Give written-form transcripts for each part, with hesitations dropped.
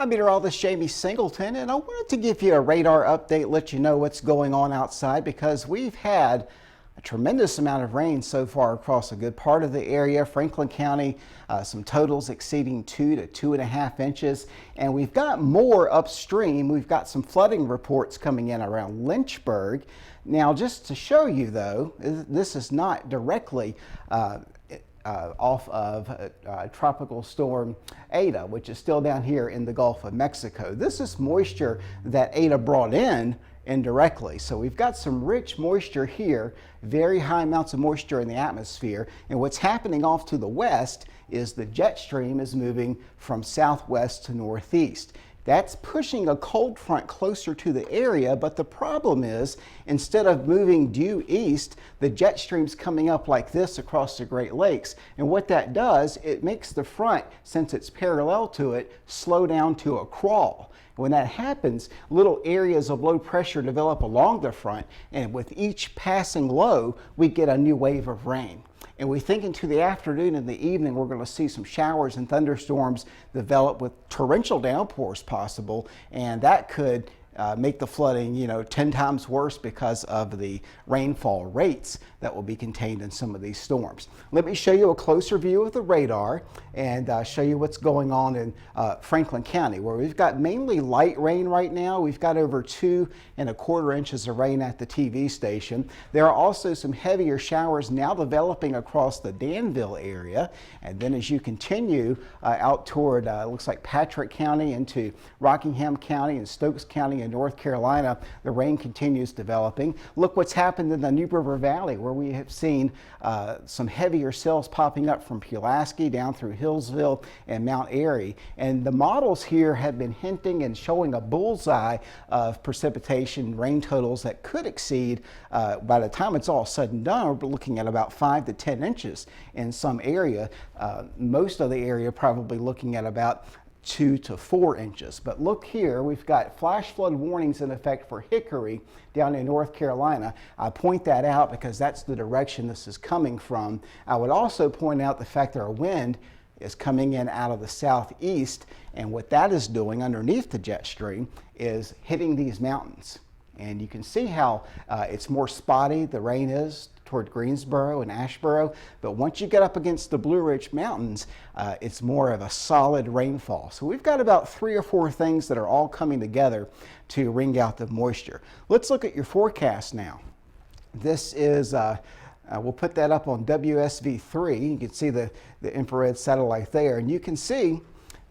I'm meteorologist Jamie Singleton, and I wanted to give you a radar update, let you know what's going on outside, because we've had a tremendous amount of rain so far across a good part of the area. Franklin County, some totals exceeding 2 to 2.5 inches, and we've got more upstream. We've got some flooding reports coming in around Lynchburg. Now, just to show you though, this is not directly off of Tropical Storm Ada, which is still down here in the Gulf of Mexico. This is moisture that Ada brought in indirectly. So we've got some rich moisture here, very high amounts of moisture in the atmosphere. And what's happening off to the west is the jet stream is moving from southwest to northeast. That's pushing a cold front closer to the area, but the problem is, instead of moving due east, the jet stream's coming up like this across the Great Lakes. And what that does, it makes the front, since it's parallel to it, slow down to a crawl. When that happens, little areas of low pressure develop along the front, and with each passing low, we get a new wave of rain. And we think into the afternoon and the evening, we're going to see some showers and thunderstorms develop with torrential downpours possible, and that could make the flooding, 10 times worse because of the rainfall rates that will be contained in some of these storms. Let me show you a closer view of the radar and show you what's going on in Franklin County, where we've got mainly light rain right now. We've got over 2¼ inches of rain at the TV station. There are also some heavier showers now developing across the Danville area. And then as you continue out toward, looks like Patrick County into Rockingham County and Stokes County in North Carolina, the rain continues developing. Look what's happened in the New River Valley, where we have seen some heavier cells popping up from Pulaski down through Hillsville and Mount Airy. And the models here have been hinting and showing a bullseye of precipitation rain totals that could exceed, by the time it's all said and done, we're looking at about 5 to 10 inches in some area. Most of the area probably looking at about 2 to 4 inches. But look here, we've got flash flood warnings in effect for Hickory down in North Carolina. I point that out because that's the direction this is coming from. I would also point out the fact that our wind is coming in out of the southeast, and what that is doing underneath the jet stream is hitting these mountains. And you can see how it's more spotty, the rain is, toward Greensboro and Asheboro, but once you get up against the Blue Ridge Mountains, it's more of a solid rainfall. So we've got about 3 or 4 things that are all coming together to wring out the moisture. Let's look at your forecast now. This is, we'll put that up on WSV3. You can see the infrared satellite there, and you can see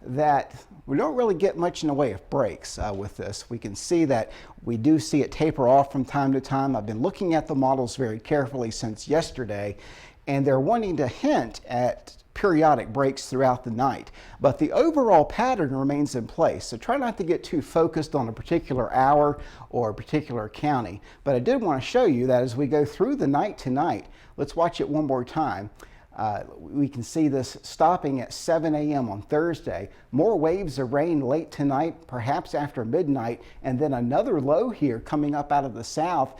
that we don't really get much in the way of breaks with this. We can see that we do see it taper off from time to time. I've been looking at the models very carefully since yesterday, and they're wanting to hint at periodic breaks throughout the night. But the overall pattern remains in place, so try not to get too focused on a particular hour or a particular county. But I did want to show you that as we go through the night tonight, let's watch it one more time. We can see this stopping at 7 a.m. on Thursday. More waves of rain late tonight, perhaps after midnight, and then another low here coming up out of the south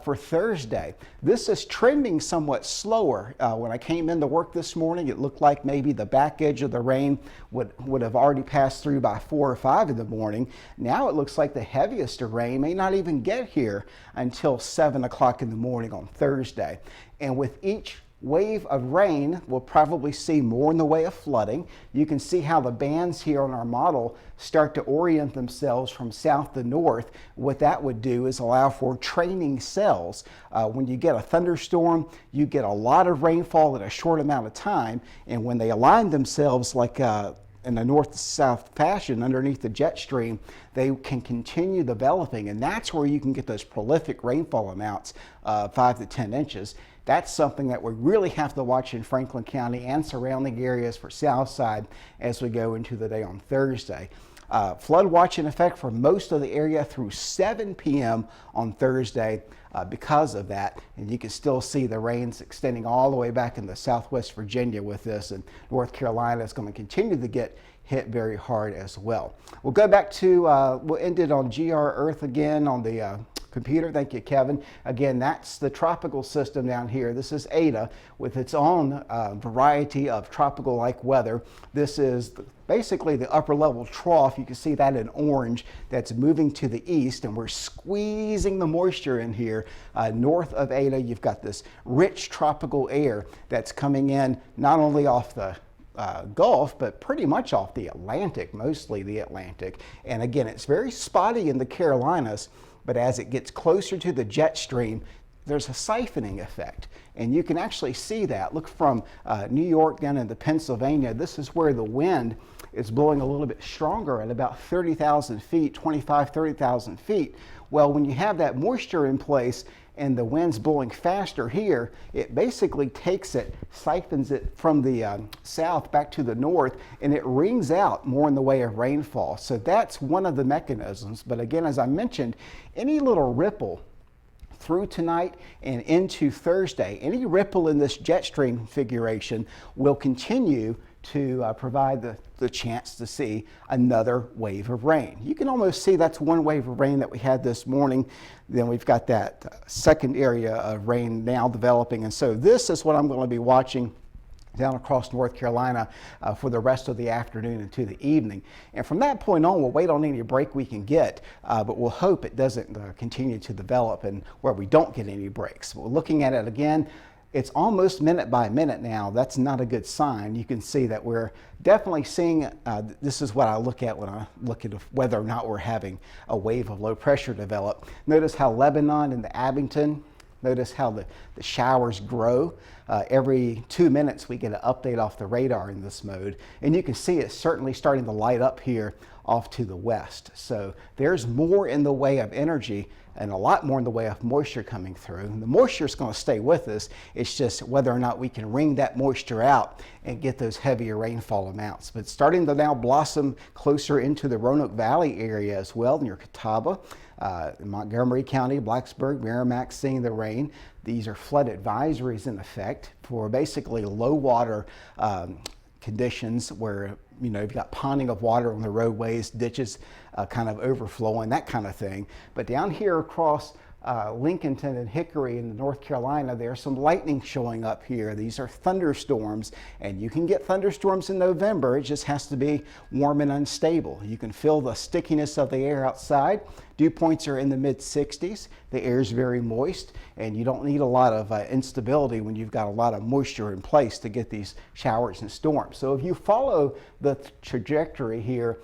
for Thursday. This is trending somewhat slower. When I came into work this morning, it looked like maybe the back edge of the rain would have already passed through by 4 or 5 in the morning. Now it looks like the heaviest of rain may not even get here until 7 o'clock in the morning on Thursday. And with each wave of rain, we'll probably see more in the way of flooding. You can see how the bands here on our model start to orient themselves from south to north. What that would do is allow for training cells. When you get a thunderstorm, you get a lot of rainfall in a short amount of time, and when they align themselves like in a north-south fashion underneath the jet stream, they can continue developing, and that's where you can get those prolific rainfall amounts, 5 to 10 inches. That's something that we really have to watch in Franklin County and surrounding areas for Southside as we go into the day on Thursday. Flood watch in effect for most of the area through 7 p.m. on Thursday. because of that. And you can still see the rains extending all the way back into Southwest Virginia with this, and North Carolina is going to continue to get hit very hard as well. We'll go back to, we'll end it on GR Earth again on the computer. Thank you, Kevin. Again, that's the tropical system down here. This is Ada with its own variety of tropical-like weather. This is basically the upper level trough. You can see that in orange that's moving to the east, and we're squeezing the moisture in here. North of Ada, you've got this rich tropical air that's coming in not only off the Gulf, but pretty much off the Atlantic, mostly the Atlantic. And again, it's very spotty in the Carolinas, but as it gets closer to the jet stream, there's a siphoning effect. And you can actually see that. Look from New York down into Pennsylvania. This is where the wind is blowing a little bit stronger at about 30,000 feet, 25, 30,000 feet. Well, when you have that moisture in place and the wind's blowing faster here, it basically takes it, siphons it from the south back to the north, and it wrings out more in the way of rainfall. So that's one of the mechanisms. But again, as I mentioned, any little ripple through tonight and into Thursday, any ripple in this jet stream configuration will continue to provide the chance to see another wave of rain. You can almost see that's one wave of rain that we had this morning. Then we've got that second area of rain now developing. And so this is what I'm going to be watching down across North Carolina for the rest of the afternoon into the evening. And from that point on, we'll wait on any break we can get, but we'll hope it doesn't continue to develop and where we don't get any breaks. We're looking at it again. It's almost minute by minute now. That's not a good sign. You can see that we're definitely seeing, this is what I look at when I look at whether or not we're having a wave of low pressure develop. Notice how Lebanon and the Abington, notice how the showers grow. Every 2 minutes we get an update off the radar in this mode. And you can see it's certainly starting to light up here off to the west. So there's more in the way of energy and a lot more in the way of moisture coming through. And the moisture is going to stay with us. It's just whether or not we can wring that moisture out and get those heavier rainfall amounts. But it's starting to now blossom closer into the Roanoke Valley area as well, near Catawba, Montgomery County, Blacksburg, Merrimack, seeing the rain. These are flood advisories in effect for basically low water conditions where, you know, you've got ponding of water on the roadways, ditches kind of overflowing, that kind of thing. But down here across Lincolnton and Hickory in North Carolina, there's some lightning showing up here. These are thunderstorms, and you can get thunderstorms in November. It just has to be warm and unstable. You can feel the stickiness of the air outside. Dew points are in the mid-60s. The air is very moist, and you don't need a lot of instability when you've got a lot of moisture in place to get these showers and storms. So if you follow the trajectory here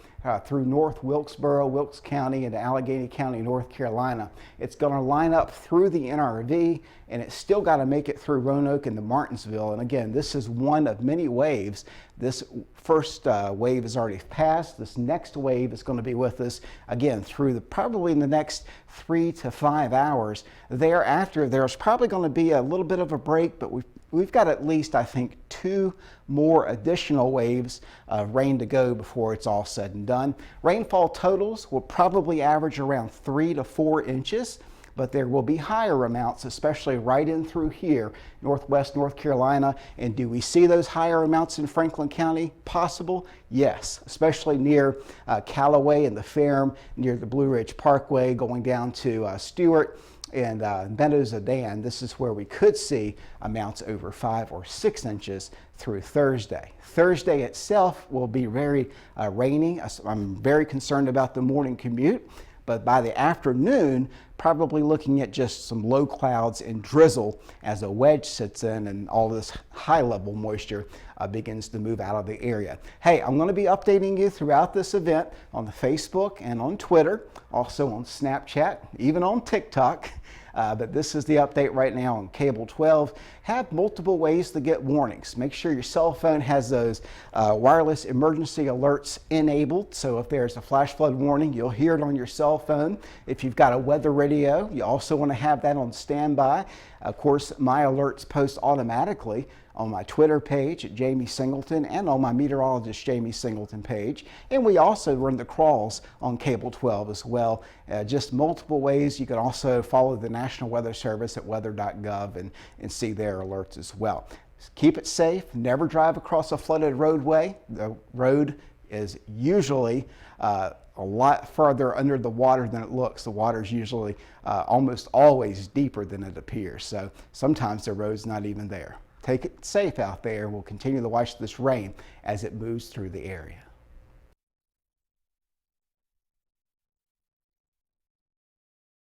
through North Wilkesboro, Wilkes County, and Allegheny County, North Carolina, it's going to line up through the NRV, and it's still got to make it through Roanoke and the Martinsville. And again, this is one of many waves. This first wave has already passed. This next wave is going to be with us again through probably in the next 3 to 5 hours. Thereafter, there's probably going to be a little bit of a break, but we've got at least, I think, 2 more additional waves of rain to go before it's all said and done. Rainfall totals will probably average around 3 to 4 inches. But there will be higher amounts, especially right in through here, northwest North Carolina. And do we see those higher amounts in Franklin County? Possible? Yes, especially near Callaway and the Ferrum, near the Blue Ridge Parkway, going down to Stewart and Meadows of Dan. This is where we could see amounts over 5 or 6 inches through Thursday. Thursday itself will be very rainy. I'm very concerned about the morning commute. But by the afternoon, probably looking at just some low clouds and drizzle as a wedge sits in and all this high level moisture begins to move out of the area. Hey, I'm going to be updating you throughout this event on the Facebook and on Twitter, also on Snapchat, even on TikTok. But this is the update right now on Cable 12. Have multiple ways to get warnings. Make sure your cell phone has those wireless emergency alerts enabled. So if there's a flash flood warning, you'll hear it on your cell phone. If you've got a weather radio, you also want to have that on standby. Of course, my alerts post automatically on my Twitter page at Jamie Singleton and on my meteorologist Jamie Singleton page. And we also run the crawls on Cable 12 as well. Just multiple ways. You can also follow the National Weather Service at weather.gov and see their alerts as well. Keep it safe. Never drive across a flooded roadway. The road is usually a lot further under the water than it looks. The water is usually almost always deeper than it appears. So sometimes the road's not even there. Take it safe out there. We'll continue to watch this rain as it moves through the area.